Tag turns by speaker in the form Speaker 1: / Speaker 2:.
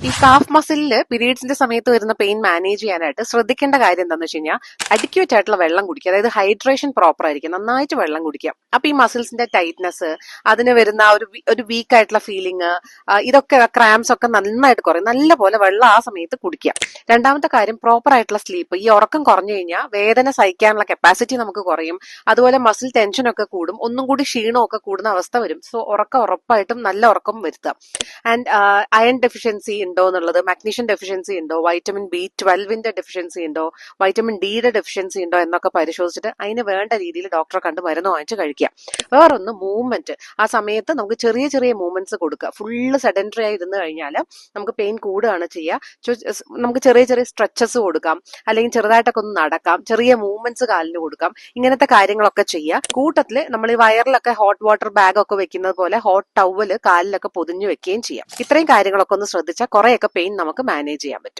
Speaker 1: ഈ കാഫ് മസിലില് പീരീഡ്സിന്റെ സമയത്ത് വരുന്ന പെയിൻ മാനേജ് ചെയ്യാനായിട്ട് ശ്രദ്ധിക്കേണ്ട കാര്യം എന്താണെന്ന് വെച്ച് കഴിഞ്ഞാൽ അഡിക്വേറ്റ് ആയിട്ടുള്ള വെള്ളം കുടിക്കുക. അതായത് ഹൈഡ്രേഷൻ പ്രോപ്പർ ആയിരിക്കും, നന്നായിട്ട് വെള്ളം കുടിക്കുക. അപ്പൊ ഈ മസിൽസിന്റെ ടൈറ്റ്നസ്, അതിന് വരുന്ന ഒരു വീക്ക് ആയിട്ടുള്ള ഫീലിംഗ്, ഇതൊക്കെ ക്രാംസ് ഒക്കെ നന്നായിട്ട് കുറയും. നല്ലപോലെ വെള്ളം ആ സമയത്ത് കുടിക്കുക. രണ്ടാമത്തെ കാര്യം പ്രോപ്പർ ആയിട്ടുള്ള സ്ലീപ്പ്. ഈ ഉറക്കം കുറഞ്ഞു കഴിഞ്ഞാൽ വേദന സഹിക്കാനുള്ള കപ്പാസിറ്റി നമുക്ക് കുറയും. അതുപോലെ മസിൽ ടെൻഷനൊക്കെ കൂടും, ഒന്നും കൂടി ക്ഷീണമൊക്കെ കൂടുന്ന അവസ്ഥ വരും. സോ ഉറക്കം ഉറപ്പായിട്ടും നല്ല ഉറക്കം വരുത്തുക. ആൻഡ് അയൺ ഡെഫിഷ്യൻസി ഉണ്ടോ എന്നുള്ളത്, മാഗ്നീഷ്യം ഡെഫിഷ്യൻസി ഉണ്ടോ, വൈറ്റമിൻ B12 ഡെഫിഷ്യൻസി ഉണ്ടോ, വൈറ്റമിൻ ഡിയുടെ ഡെഫിഷ്യൻസി ഉണ്ടോ എന്നൊക്കെ പരിശോധിച്ചിട്ട് അതിന് വേണ്ട രീതിയിൽ ഡോക്ടറെ കണ്ട് മരുന്ന് വാങ്ങിച്ച് കഴിക്കുക. വേറൊന്ന് മൂവ്മെന്റ്. ആ സമയത്ത് നമുക്ക് ചെറിയ ചെറിയ മൂവ്മെന്റ്സ് കൊടുക്കുക. ഫുള്ള് സെഡൻറ്ററി ആയി ഇരുന്ന് കഴിഞ്ഞാൽ നമുക്ക് പെയിൻ കൂടുകയാണ് ചെയ്യുക. നമുക്ക് ചെറിയ ചെറിയ സ്ട്രെച്ചസ് കൊടുക്കാം, അല്ലെങ്കിൽ ചെറുതായിട്ടൊക്കെ ഒന്ന് നടക്കാം, ചെറിയ മൂവ്മെന്റ്സ് കാലിന് കൊടുക്കാം. ഇങ്ങനത്തെ കാര്യങ്ങളൊക്കെ ചെയ്യുക. കൂട്ടത്തില് നമ്മൾ ഈ വയറിലൊക്കെ ഹോട്ട് വാട്ടർ ബാഗ് ഒക്കെ വെക്കുന്നത് പോലെ ഹോട്ട് ടവല് കാലിലൊക്കെ പൊതിഞ്ഞു വെക്കുകയും ചെയ്യാം. ഇത്രയും കാര്യങ്ങളൊക്കെ ഒന്ന് ശ്രദ്ധിച്ചാൽ കുറെയൊക്കെ പെയിൻ നമുക്ക് മാനേജ് ചെയ്യാൻ പറ്റും.